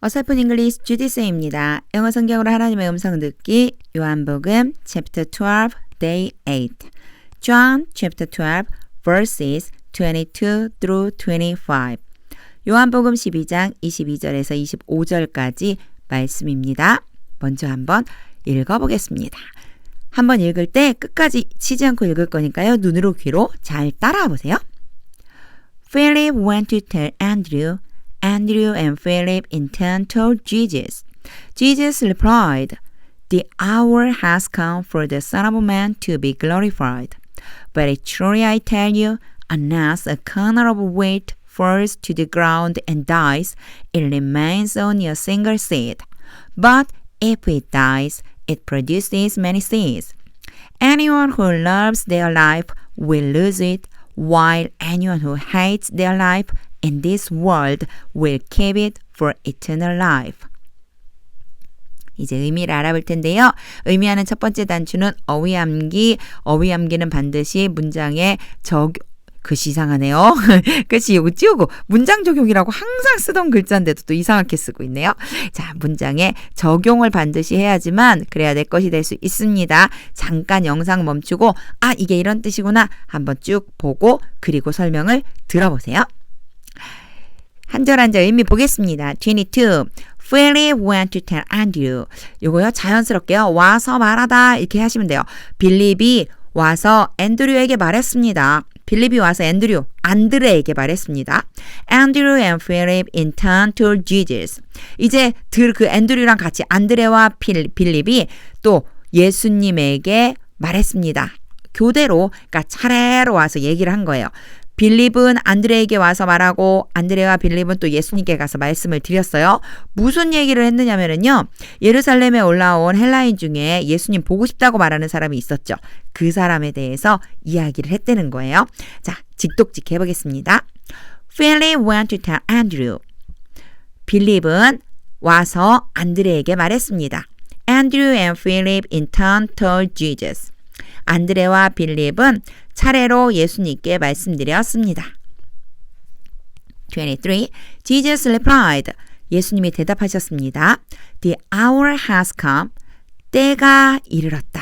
어설픈 잉글리시 주디스입니다. 영어 성경으로 하나님의 음성 듣기 요한복음 chapter 12 day 8 John chapter 12 verses 22 through 25 요한복음 12장 22절에서 25절까지 말씀입니다. 먼저 한번 읽어보겠습니다. 한번 읽을 때 끝까지 치지 않고 읽을 거니까요. 눈으로 귀로 잘 따라와 보세요. Philip went to tell Andrew. Andrew and Philip in turn told Jesus. Jesus replied, The hour has come for the Son of Man to be glorified. But truly I tell you, unless a kernel of wheat falls to the ground and dies, it remains only a single seed. But if it dies, it produces many seeds. Anyone who loves their life will lose it, while anyone who hates their life in this world will keep it for eternal life. 이제 의미를 알아볼 텐데요. 의미하는 첫 번째 단추는 어휘암기. 어휘암기는 반드시 문장에 글씨 이상하네요. 글씨 이거 띄우고 문장 적용이라고 항상 쓰던 글자인데도 또 이상하게 쓰고 있네요. 자, 문장에 적용을 반드시 해야지만 그래야 내 것이 될 수 있습니다. 잠깐 영상 멈추고 이게 이런 뜻이구나 한번 쭉 보고 그리고 설명을 들어보세요. 한 절 한 절 의미 보겠습니다. 22. Philip went to tell Andrew. 요거요 자연스럽게요. 와서 말하다 이렇게 하시면 돼요. 빌립이 와서 앤드류에게 말했습니다. 빌립이 와서 안드레에게 말했습니다. Andrew and Philip in turn told Jesus. 이제 그 앤드류랑 같이 안드레와 빌립이 또 예수님에게 말했습니다. 교대로, 그러니까 차례로 와서 얘기를 한 거예요. 빌립은 안드레에게 와서 말하고 안드레와 빌립은 또 예수님께 가서 말씀을 드렸어요. 무슨 얘기를 했느냐면요. 예루살렘에 올라온 헬라인 중에 예수님 보고 싶다고 말하는 사람이 있었죠. 그 사람에 대해서 이야기를 했다는 거예요. 자, 직독직 해보겠습니다. Philip went to tell Andrew. 빌립은 와서 안드레에게 말했습니다. Andrew and Philip in turn told Jesus. 안드레와 빌립은 차례로 예수님께 말씀드렸습니다. 23. Jesus replied. 예수님이 대답하셨습니다. The hour has come. 때가 이르렀다.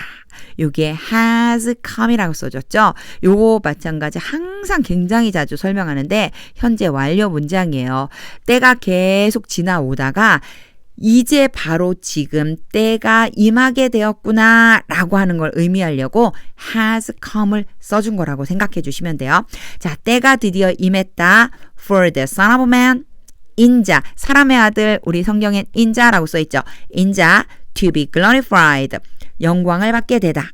요게 has come이라고 써줬죠. 요거 마찬가지 항상 굉장히 자주 설명하는데 현재 완료 문장이에요. 때가 계속 지나오다가 이제 바로 지금 때가 임하게 되었구나 라고 하는 걸 의미하려고 has come을 써준 거라고 생각해 주시면 돼요. 자, 때가 드디어 임했다. For the Son of Man, 인자, 사람의 아들, 우리 성경엔 인자라고 써있죠. 인자, to be glorified, 영광을 받게 되다.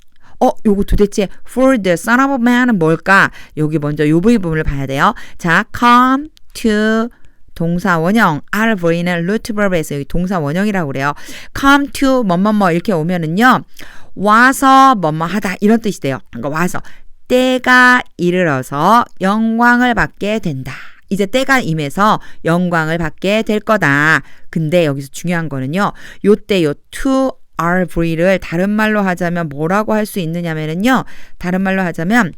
요거 도대체 for the Son of Man은 뭘까? 여기 먼저 요 부분을 봐야 돼요. 자, come to 동사 원형, RV는 루트 버브에서 여기 동사 원형이라고 그래요. come to 뭐뭐뭐 이렇게 오면은요. 와서 뭐뭐 하다 이런 뜻이 돼요. 그러니까 와서 때가 이르러서 영광을 받게 된다. 이제 때가 임해서 영광을 받게 될 거다. 근데 여기서 중요한 거는요. 요때 요 to RV를 다른 말로 하자면 뭐라고 할 수 있느냐면요. 다른 말로 하자면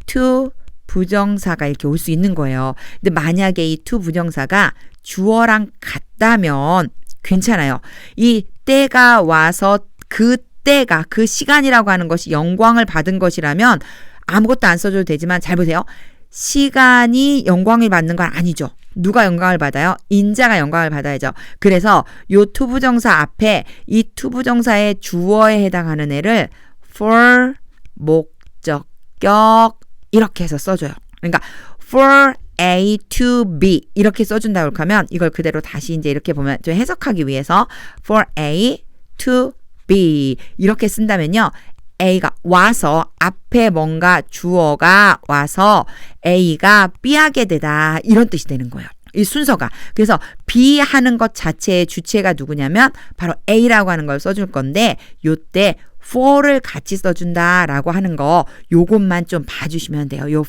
to 부정사가 이렇게 올 수 있는 거예요. 근데 만약에 이 to 부정사가 주어랑 같다면 괜찮아요. 이 때가 와서 그 때가 그 시간이라고 하는 것이 영광을 받은 것이라면 아무것도 안 써줘도 되지만 잘 보세요. 시간이 영광을 받는 건 아니죠. 누가 영광을 받아요? 인자가 영광을 받아야죠. 그래서 요 to 부정사 앞에 이 to 부정사의 주어에 해당하는 애를 for 목적격 이렇게 해서 써줘요. 그러니까 for A to B 이렇게 써준다고 하면 이걸 그대로 다시 이제 이렇게 보면 좀 해석하기 위해서 for A to B 이렇게 쓴다면요. A가 와서 앞에 뭔가 주어가 와서 A가 B하게 되다 이런 뜻이 되는 거예요. 이 순서가. 그래서 B 하는 것 자체의 주체가 누구냐면 바로 A라고 하는 걸 써줄 건데 요때 for를 같이 써준다라고 하는 거 요것만 좀 봐주시면 돼요. 요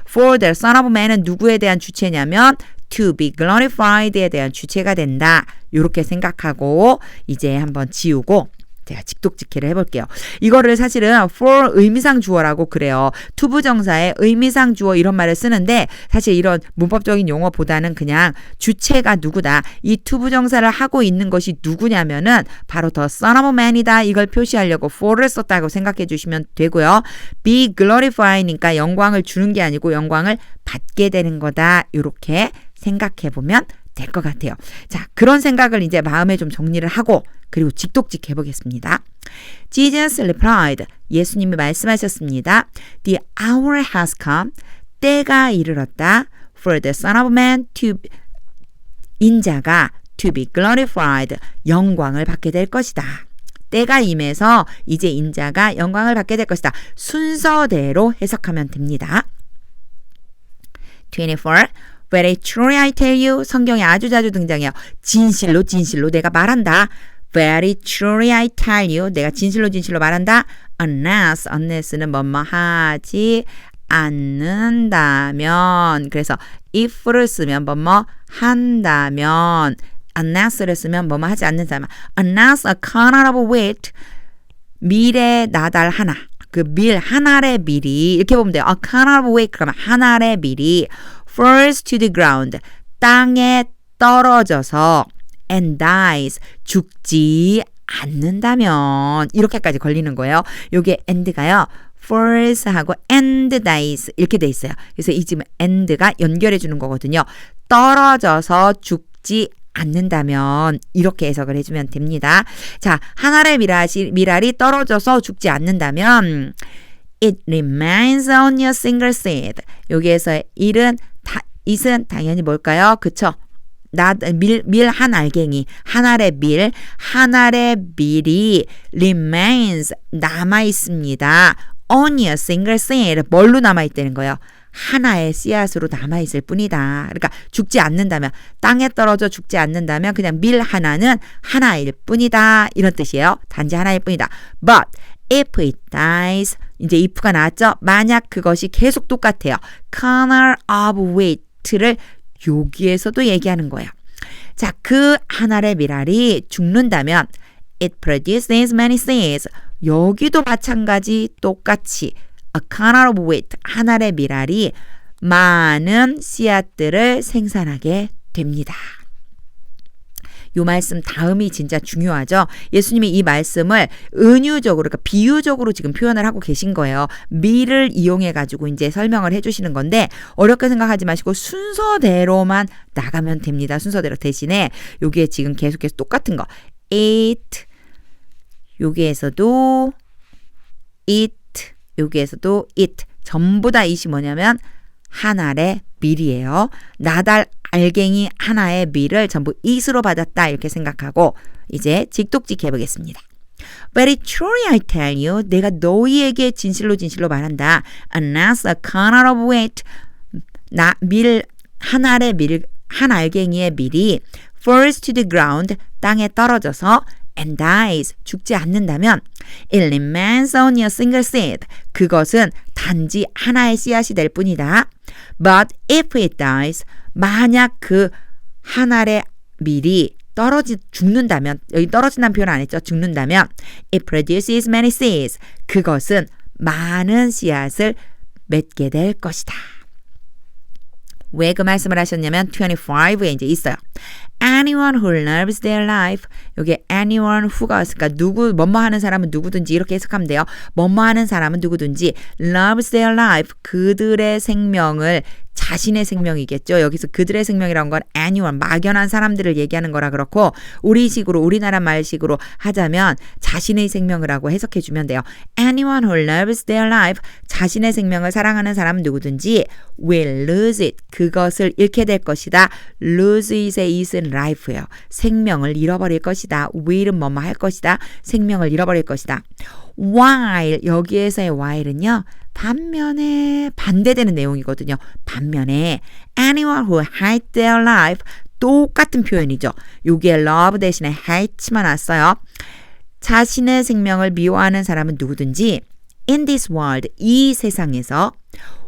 for the Son of Man은 누구에 대한 주체냐면 to be glorified에 대한 주체가 된다. 요렇게 생각하고 이제 한번 지우고 제가 직독직해를 해볼게요. 이거를 사실은 for 의미상 주어라고 그래요. 투부정사에 의미상 주어 이런 말을 쓰는데 사실 이런 문법적인 용어보다는 그냥 주체가 누구다. 이 투부정사를 하고 있는 것이 누구냐면은 바로 the son of man이다. 이걸 표시하려고 for를 썼다고 생각해 주시면 되고요. be glorify니까 영광을 주는 게 아니고 영광을 받게 되는 거다. 이렇게 생각해 보면 될 것 같아요. 자, 그런 생각을 이제 마음에 좀 정리를 하고 그리고 직독직 해보겠습니다. Jesus replied. 예수님이 말씀하셨습니다. The hour has come. 때가 이르렀다. For the Son of Man 인자가 to be glorified. 영광을 받게 될 것이다. 때가 임해서 이제 인자가 영광을 받게 될 것이다. 순서대로 해석하면 됩니다. 24. Very truly I tell you. 성경에 아주 자주 등장해요. 진실로 진실로 내가 말한다. Very truly I tell you. 내가 진실로 진실로 말한다. Unless는 뭐뭐 하지 않는다면. 그래서 if를 쓰면 뭐뭐 한다면. Unless를 쓰면 뭐뭐 하지 않는다면. Unless a kernel of wheat. 밀의 나달 하나. 그 밀, 한 알의 밀이 이렇게 보면 돼요. A kernel of wheat. 그러면 한 알의 밀이 falls to the ground. 땅에 떨어져서 and dies. 죽지 않는다면. 이렇게까지 걸리는 거예요. 요게 and가요. falls 하고 and dies 이렇게 돼 있어요. 그래서 이 지금 and가 연결해 주는 거거든요. 떨어져서 죽지 않는다면 이렇게 해석을 해주면 됩니다. 자, 한 알의 밀알이 떨어져서 죽지 않는다면 it remains on your single seed. 여기에서 it은 당연히 뭘까요? 그쵸? 밀 한 알갱이, 한 알의 밀, 한 알의 밀이 remains 남아 있습니다. on your single seed. 뭘로 남아 있다는 거예요? 하나의 씨앗으로 남아있을 뿐이다. 그러니까 죽지 않는다면, 땅에 떨어져 죽지 않는다면 그냥 밀 하나는 하나일 뿐이다. 이런 뜻이에요. 단지 하나일 뿐이다. But if it dies, 이제 if가 나왔죠? 만약 그것이 계속 똑같아요. kernel of wheat를 여기에서도 얘기하는 거예요. 자, 그 한 알의 밀알이 죽는다면 it produces many seeds. 여기도 마찬가지 똑같이 A kernel of wheat, 한 알의 밀알이 많은 씨앗들을 생산하게 됩니다. 이 말씀 다음이 진짜 중요하죠. 예수님이 이 말씀을 은유적으로, 그러니까 비유적으로 지금 표현을 하고 계신 거예요. 밀을 이용해 가지고 이제 설명을 해주시는 건데 어렵게 생각하지 마시고 순서대로만 나가면 됩니다. 순서대로. 대신에 여기에 지금 계속해서 똑같은 거. eat, 여기에서도 eat, 여기에서도 it. 전부 다 it이 뭐냐면 한 알의 밀이에요. 나달 알갱이 하나의 밀을 전부 it으로 받았다 이렇게 생각하고 이제 직독직 해보겠습니다. Very truly I tell you. 내가 너희에게 진실로 진실로 말한다. Unless a kernel of wheat. 한 알의 밀, 한 알갱이의 밀이 falls to the ground. 땅에 떨어져서 and dies. 죽지 않는다면 it remains on your single seed. 그것은 단지 하나의 씨앗이 될 뿐이다. But if it dies. 만약 그 한 알의 밀이 죽는다면, 여기 떨어진다는 표현 안 했죠? 죽는다면 it produces many seeds. 그것은 많은 씨앗을 맺게 될 것이다. 왜 그 말씀을 하셨냐면 25에 이제 있어요. Anyone who loves their life. 여기 anyone who가 있으니까 누구, 뭐뭐 하는 사람은 누구든지 이렇게 해석하면 돼요. 뭐뭐 하는 사람은 누구든지 loves their life. 그들의 생명을, 자신의 생명이겠죠. 여기서 그들의 생명이라는 건 anyone, 막연한 사람들을 얘기하는 거라 그렇고 우리식으로, 우리나라 말식으로 하자면 자신의 생명을 하고 해석해 주면 돼요. Anyone who loves their life. 자신의 생명을 사랑하는 사람은 누구든지 will lose it. 그것을 잃게 될 것이다. lose it의 it은 life예요. 생명을 잃어버릴 것이다. will은 뭐뭐 할 것이다. 생명을 잃어버릴 것이다. while, 여기에서의 while은요. 반면에 반대되는 내용이거든요. 반면에 anyone who hates their life. 똑같은 표현이죠. 여기에 love 대신에 hate만 왔어요. 자신의 생명을 미워하는 사람은 누구든지 in this world, 이 세상에서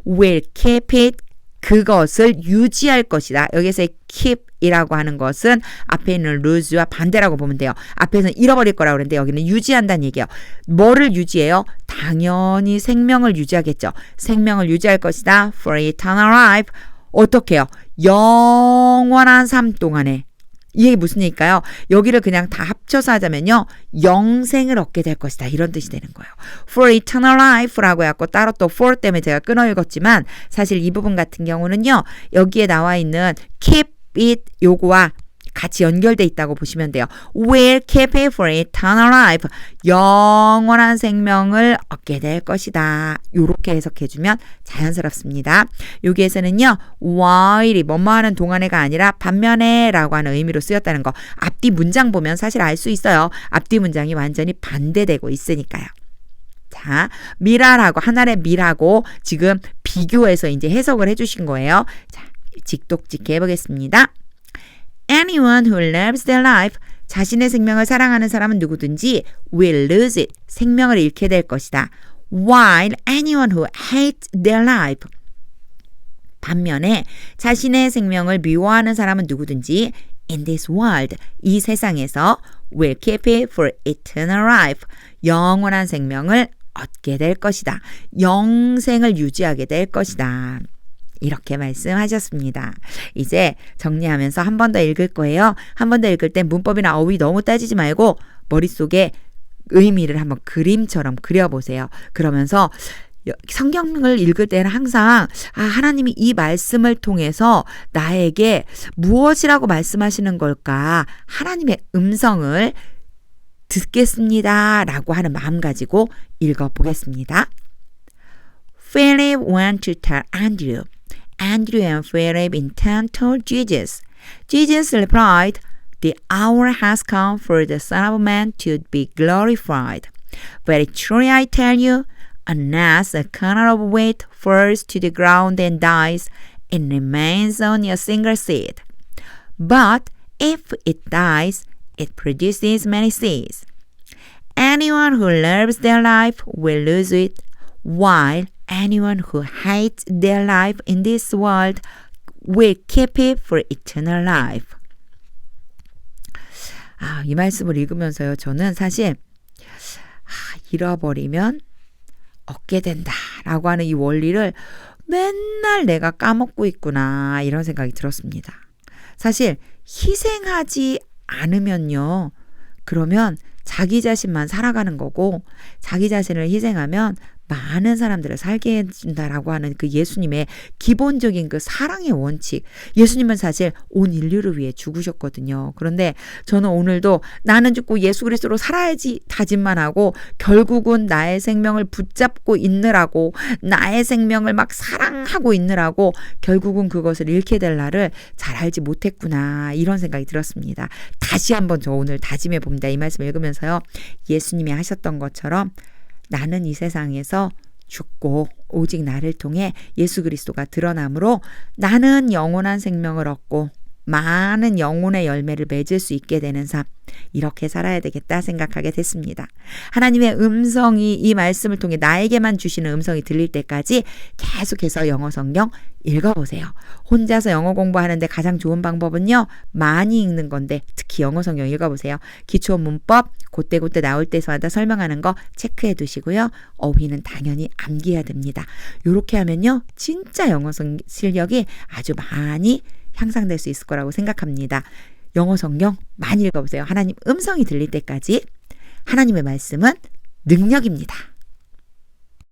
will keep it. 그것을 유지할 것이다. 여기서 keep 이라고 하는 것은 앞에 있는 lose와 반대라고 보면 돼요. 앞에서는 잃어버릴 거라고 그랬는데 여기는 유지한다는 얘기예요. 뭐를 유지해요? 당연히 생명을 유지하겠죠. 생명을 유지할 것이다. For eternal life. 어떻게 해요? 영원한 삶 동안에. 이게 무슨 얘기일까요? 여기를 그냥 다 합쳐서 하자면요. 영생을 얻게 될 것이다. 이런 뜻이 되는 거예요. For eternal life라고 해갖고 따로 또 for 때문에 제가 끊어 읽었지만 사실 이 부분 같은 경우는요. 여기에 나와 있는 keep it 요거와 같이 연결돼 있다고 보시면 돼요. Will keep it for eternal life. 영원한 생명을 얻게 될 것이다. 요렇게 해석해주면 자연스럽습니다. 여기에서는요. while이 뭐뭐 하는 동안에가 아니라 반면에 라고 하는 의미로 쓰였다는 거. 앞뒤 문장 보면 사실 알 수 있어요. 앞뒤 문장이 완전히 반대되고 있으니까요. 자, 미라라고 하나의 미라고 지금 비교해서 이제 해석을 해주신 거예요. 자, 직독직해 해보겠습니다. Anyone who loves their life, 자신의 생명을 사랑하는 사람은 누구든지 will lose it, 생명을 잃게 될 것이다. While anyone who hates their life, 반면에 자신의 생명을 미워하는 사람은 누구든지 in this world, 이 세상에서 will keep it for eternal life, 영원한 생명을 얻게 될 것이다. 영생을 유지하게 될 것이다. 이렇게 말씀하셨습니다. 이제 정리하면서 한 번 더 읽을 거예요. 한 번 더 읽을 땐 문법이나 어휘 너무 따지지 말고 머릿속에 의미를 한번 그림처럼 그려보세요. 그러면서 성경을 읽을 때는 항상 하나님이 이 말씀을 통해서 나에게 무엇이라고 말씀하시는 걸까? 하나님의 음성을 듣겠습니다. 라고 하는 마음 가지고 읽어보겠습니다. Philip went to tell Andrew. Andrew and Philip in turn told Jesus. Jesus replied, The hour has come for the Son of Man to be glorified. Very truly I tell you, unless a kernel of wheat falls to the ground and dies, it remains only a single seed. But if it dies, it produces many seeds. Anyone who loves their life will lose it, while anyone who hates their life in this world will keep it for eternal life. 이 말씀을 읽으면서요. 저는 사실 잃어버리면 얻게 된다라고 하는 이 원리를 맨날 내가 까먹고 있구나 이런 생각이 들었습니다. 사실 희생하지 않으면요. 그러면 자기 자신만 살아가는 거고 자기 자신을 희생하면 많은 사람들을 살게 해준다라고 하는 그 예수님의 기본적인 그 사랑의 원칙. 예수님은 사실 온 인류를 위해 죽으셨거든요. 그런데 저는 오늘도 나는 죽고 예수 그리스도로 살아야지 다짐만 하고 결국은 나의 생명을 붙잡고 있느라고 나의 생명을 막 사랑하고 있느라고 결국은 그것을 잃게 될 날을 잘 알지 못했구나 이런 생각이 들었습니다. 다시 한번 저 오늘 다짐해 봅니다. 이 말씀 읽으면서요. 예수님이 하셨던 것처럼 나는 이 세상에서 죽고 오직 나를 통해 예수 그리스도가 드러남으로 나는 영원한 생명을 얻고 많은 영혼의 열매를 맺을 수 있게 되는 삶 이렇게 살아야 되겠다 생각하게 됐습니다. 하나님의 음성이 이 말씀을 통해 나에게만 주시는 음성이 들릴 때까지 계속해서 영어 성경 읽어보세요. 혼자서 영어 공부하는데 가장 좋은 방법은요. 많이 읽는 건데 특히 영어 성경 읽어보세요. 기초 문법 그때그때 나올 때마다 설명하는 거 체크해 두시고요. 어휘는 당연히 암기해야 됩니다. 이렇게 하면요. 진짜 영어 실력이 아주 많이 향상될 수 있을 거라고 생각합니다. 영어 성경 많이 읽어보세요. 하나님 음성이 들릴 때까지 하나님의 말씀은 능력입니다.